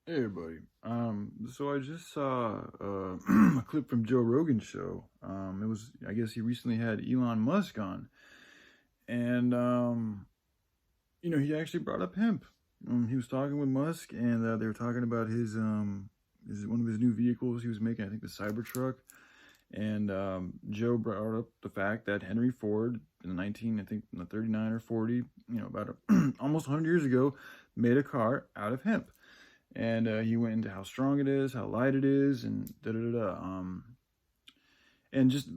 Hey everybody. So I just saw a clip from Joe Rogan's show. I guess he recently had Elon Musk on, and he actually brought up hemp. He was talking with Musk, and they were talking about his one of his new vehicles he was making. I think the Cybertruck. And Joe brought up the fact that Henry Ford in the 39 or 40, about almost 100 years ago, made a car out of hemp. And he went into how strong it is, how light it is, and da da da da. And just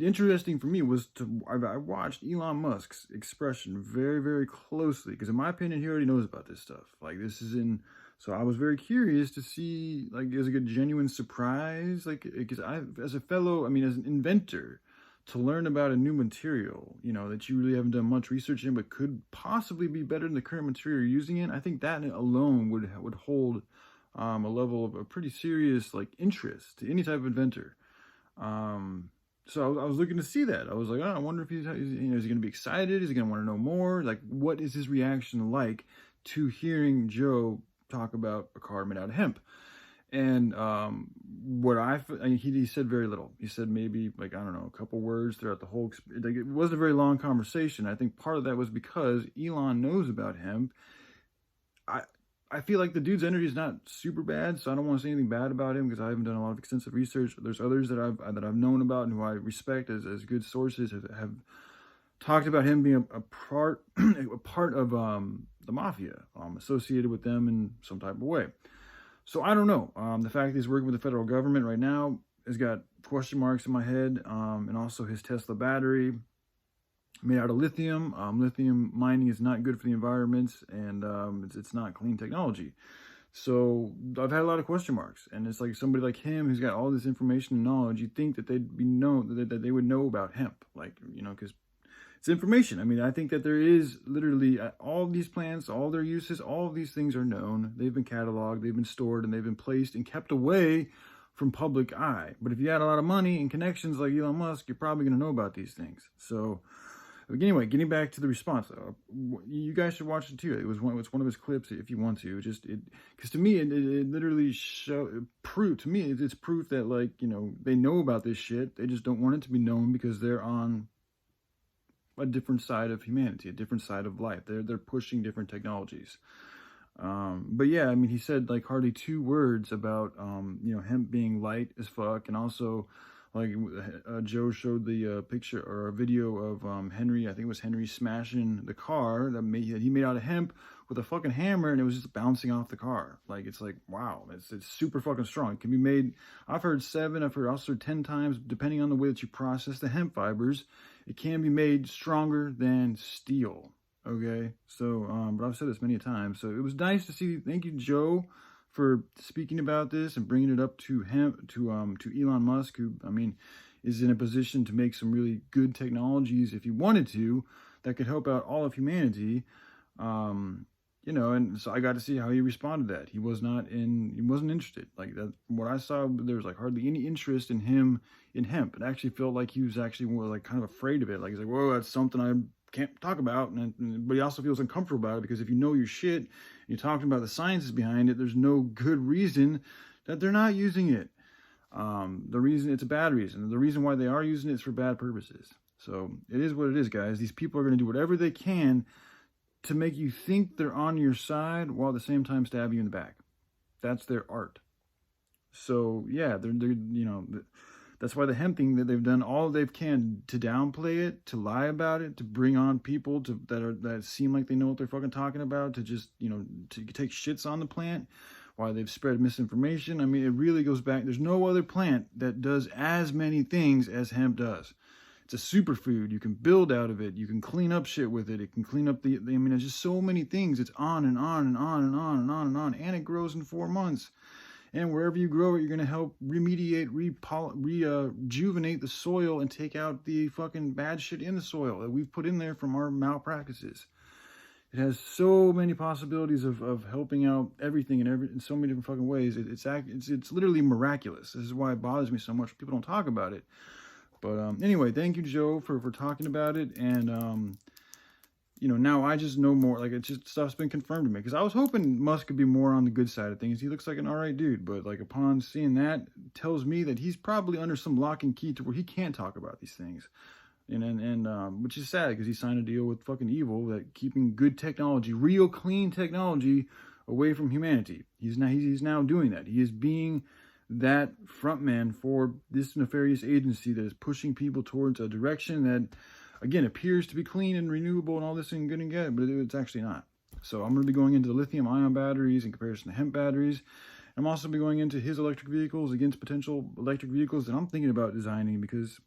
interesting for me was I watched Elon Musk's expression very, very closely because in my opinion he already knows about this stuff. Like this is in, so I was very curious to see like there's like a genuine surprise, like because as a fellow, as an inventor, to learn about a new material, that you really haven't done much research in, but could possibly be better than the current material you're using in. I think that alone would hold a level of a pretty serious like interest to any type of inventor. So I was looking to see that. I was like, oh, I wonder if is he going to be excited? Is he going to want to know more? Like, what is his reaction like to hearing Joe talk about a car made out of hemp? And he said very little. He said maybe like, I don't know, a couple words throughout the whole. Like, it wasn't a very long conversation. I think part of that was because Elon knows about hemp. I feel like the dude's energy is not super bad, so I don't want to say anything bad about him because I haven't done a lot of extensive research. There's others that I've known about and who I respect as good sources have talked about him being a part a part of the mafia, associated with them in some type of way. So I don't know. The fact that he's working with the federal government right now has got question marks in my head, and also his Tesla battery made out of lithium. Lithium mining is not good for the environment, and it's not clean technology. So I've had a lot of question marks, and it's like somebody like him who's got all this information and knowledge. You'd think that that they would know about hemp, like because it's information. I think that there is literally all these plants, all their uses, all of these things are known. They've been cataloged, they've been stored, and they've been placed and kept away from public eye. But if you had a lot of money and connections like Elon Musk, you're probably going to know about these things. So anyway, getting back to the response, you guys should watch it too. It's one of his clips if you want to. Because to me, it literally it's proof that they know about this shit. They just don't want it to be known because they're on a different side of humanity, a different side of life. They're pushing different technologies. But yeah, he said like hardly 2 words about hemp being light as fuck, and also like Joe showed the picture or a video of Henry. I think it was Henry smashing the car that he made out of hemp with a fucking hammer, and it was just bouncing off the car. Like it's like wow, it's super fucking strong. It can be made. I've heard 7. I've heard also 10 times, depending on the way that you process the hemp fibers. It can be made stronger than steel. Okay, so but I've said this many times. So it was nice to see. Thank you, Joe, for speaking about this and bringing it up to Elon Musk, who is in a position to make some really good technologies if he wanted to, that could help out all of humanity. And so I got to see how he responded to that. He wasn't interested. Like that, from what I saw, there was like hardly any interest in him in hemp. It actually felt like he was actually more like kind of afraid of it. Like he's like, whoa, that's something I can't talk about. But he also feels uncomfortable about it because if you know your shit, and you're talking about the sciences behind it, there's no good reason that they're not using it. The reason it's a bad reason. The reason why they are using it is for bad purposes. So it is what it is, guys. These people are going to do whatever they can to make you think they're on your side while at the same time stab you in the back. That's their art. So yeah, they're that's why the hemp thing, that they've done all they can to downplay it, to lie about it, to bring on people that seem like they know what they're fucking talking about, to just to take shits on the plant, why they've spread misinformation. It really goes back. There's no other plant that does as many things as hemp does. It's a superfood. You can build out of it. You can clean up shit with it. It can clean up there's just so many things. It's on and on and on and on and on and on. And it grows in 4 months. And wherever you grow it, you're going to help remediate, rejuvenate the soil and take out the fucking bad shit in the soil that we've put in there from our malpractices. It has so many possibilities of helping out everything in so many different fucking ways. It's literally miraculous. This is why it bothers me so much. People don't talk about it. But anyway, thank you, Joe, for talking about it. And you know, now I just know more. Like, it's just stuff's been confirmed to me, because I was hoping Musk could be more on the good side of things. He looks like an all right dude, but like upon seeing that, tells me that he's probably under some lock and key to where he can't talk about these things. And which is sad, because he signed a deal with fucking evil that keeping good technology, real clean technology, away from humanity. He's now doing that. He is being that frontman for this nefarious agency that is pushing people towards a direction that, again, appears to be clean and renewable and all this and good and get, but it's actually not. So I'm going to be going into the lithium-ion batteries in comparison to hemp batteries. I'm also be going into his electric vehicles against potential electric vehicles that I'm thinking about designing, because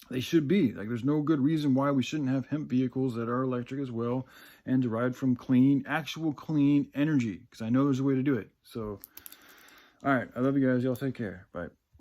they should be. Like, there's no good reason why we shouldn't have hemp vehicles that are electric as well and derived from clean, actual clean energy, because I know there's a way to do it. So, all right. I love you guys. Y'all take care. Bye.